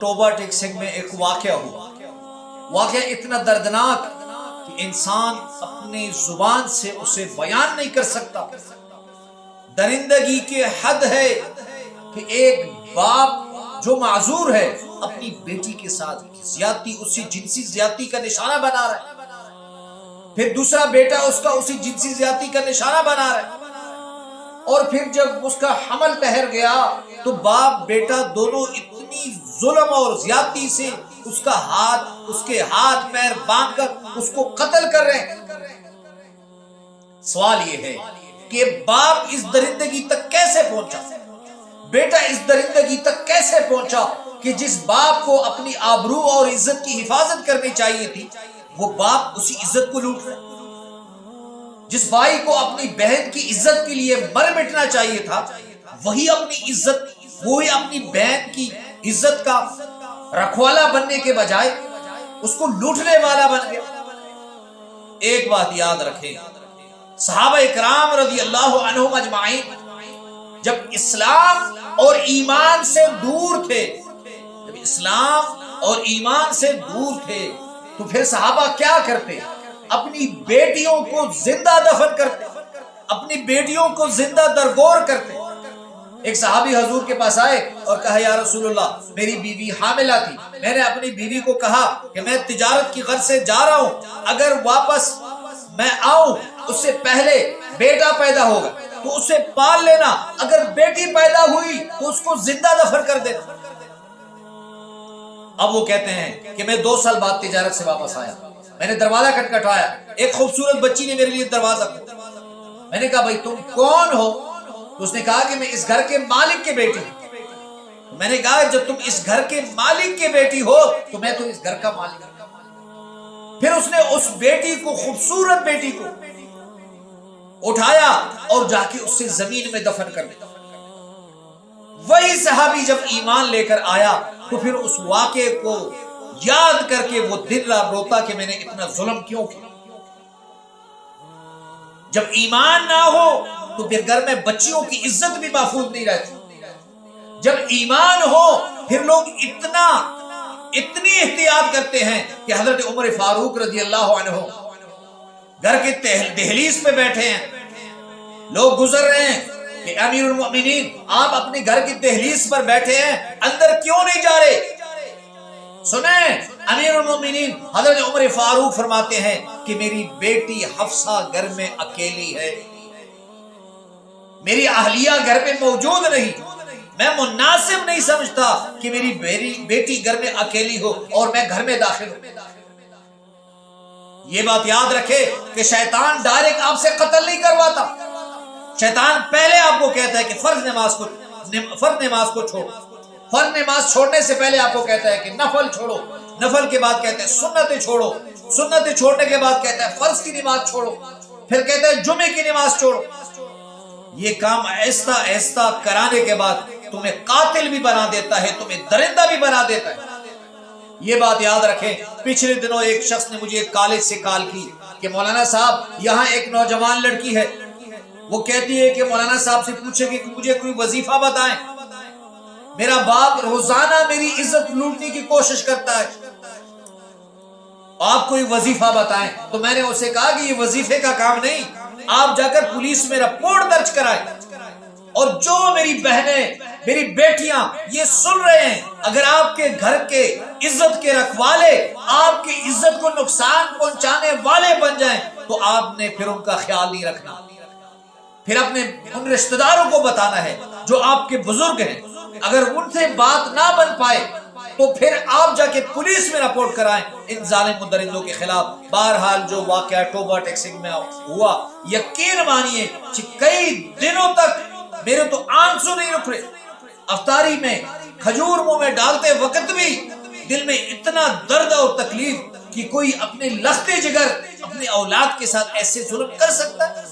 Toba टेक्सिंग में एक वाक़या हुआ। वाक़या इतना दर्दनाक कि इंसान अपनी जुबान से उसे बयान नहीं कर सकता। दरिंदगी के हद है कि एक बाप जो माजूर है अपनी बेटी के साथ ज्यादती, उसी जिनसी ज्यादती का निशाना बना रहा है, फिर दूसरा बेटा उसका उसी जिनसी ज्यादती का निशाना बना रहा है, और फिर जब उसका हमल ठहर गया तो बाप बेटा दोनों इतनी जुल्म और ज्यादती से उसके हाथ पैर बांध कर उसको कत्ल कर रहे हैं। सवाल ये है कि बाप इस दरिंदगी तक कैसे पहुंचा, बेटा इस दरिंदगी तक कैसे पहुंचा कि जिस बाप को अपनी आबरू और इज्जत की हिफाजत करनी चाहिए थी वो बाप उसी इज्जत को लूट रहे। जिस भाई को अपनी बहन की इज्जत के लिए मर मिटना चाहिए था वही अपनी बहन की इज्जत का रखवाला बनने के बजाय उसको लूटने वाला बन गया। एक बात याद रखें, सहाबा इकराम रज़ी अल्लाह अन्हुम अजमाइन जब इस्लाम और ईमान से दूर थे, तो फिर सहाबा क्या करते? अपनी बेटियों को जिंदा दफन करते, अपनी बेटियों को जिंदा दरगोर करते। एक सहाबी हजूर के पास आए और कहा, या रसूलुल्लाह, मेरी बीवी हामिला थी, मैंने अपनी बीवी को कहा कि मैं तिजारत की गर्ज से जा रहा हूं, अगर वापस मैं आऊं उससे पहले बेटा पैदा होगा तो उसे पाल लेना, अगर बेटी पैदा हुई तो उसको जिंदा दफन कर देना। अब वो कहते हैं कि मैं 2 साल बाद तिजारत से वापस आया, मैंने दरवाजा खटखटाया, एक खूबसूरत बच्ची ने मेरे लिए दरवाजा खोला। मैंने कहा, भाई तुम कौन हो? तो उसने कहा कि मैं इस घर के मालिक की बेटी हूं। मैंने कहा, जब तुम इस घर के मालिक की बेटी हो तो मैं तो इस घर का मालिक हूं। फिर उसने उस बेटी को, खूबसूरत बेटी को उठाया और जाके उससे जमीन में दफन कर दिया। वही सहाबी जब ईमान लेकर आया तो फिर उस वाक़े को याद करके वो दिन रात रोता कि मैंने इतना जुल्म क्यों किया। जब ईमान ना हो तो फिर घर में बच्चियों की इज्जत भी महफूज नहीं रहती। जब ईमान हो फिर लोग इतनी एहतियात करते हैं कि हजरत उमर फारूक रज़ी अल्लाह अन्हु घर के दहलीज पे बैठे हैं, लोग गुजर रहे हैं कि अमीरुल मोमिनीन आप अपने घर की दहलीज पर बैठे हैं, अंदर क्यों नहीं जा रहे? सुने, अमीरुल मोमिनीन हजरत उमर फारूक फरमाते हैं कि मेरी बेटी हफ्सा घर में अकेली है, मेरी अहलिया घर पे मौजूद नहीं, मैं मुनासिब नहीं समझता कि मेरी बेटी घर में अकेली हो और मैं घर में दाखिल हूं। ये बात याद रखे कि शैतान डायरेक्ट आपसे कत्ल नहीं करवाता। शैतान पहले आपको कहता है कि फर्ज नमाज को छोड़ो, फर्ज नमाज छोड़ने से पहले आपको कहता है कि नफल छोड़ो, नफल के बाद कहता है सुन्नतें छोड़ो, सुन्नतें छोड़ने के बाद कहता है फर्ज की नमाज छोड़ो, फिर कहता है जुमे की नमाज छोड़ो। ये काम ऐसा ऐसा कराने के बाद तुम्हें कातिल भी बना देता है, तुम्हें दरिंदा भी बना देता है। ये बात याद रखें। पिछले दिनों एक शख्स ने मुझे एक कॉलेज से कॉल की कि मौलाना साहब, यहाँ एक नौजवान लड़की है, वो कहती है कि मौलाना साहब से पूछेगी कि मुझे कोई वजीफा बताएं, मेरा बाप रोजाना मेरी इज्जत लूटने की कोशिश करता है, आप कोई वजीफा बताएं। तो मैंने उसे कहा कि ये वजीफे का काम नहीं, आप जाकर पुलिस में रिपोर्ट दर्ज कराएं, और जो मेरी बहनें, मेरी बेटियां ये सुन रहे हैं, अगर आपके घर के इज्जत के रखवाले आपकी इज्जत को नुकसान पहुंचाने वाले बन जाएं तो आपने फिर उनका ख्याल नहीं रखना, फिर अपने उन रिश्तेदारों को बताना है जो आपके बुजुर्ग हैं। अगर उनसे बात ना बन पाए तो फिर आप जाके पुलिस में रिपोर्ट कराएं इन जालिम दरिंदों के खिलाफ। बहरहाल जो वाकया टोबा टेक्सिंग में हुआ, यकीन मानिए कि कई दिनों तक मेरे तो आंसू नहीं रुक रहे। अफ्तारी में खजूर मुंह में डालते वक्त भी दिल में इतना दर्द और तकलीफ कि कोई अपने लख्ते जिगर अपने औलाद के साथ ऐसे जुल्म कर सकता है।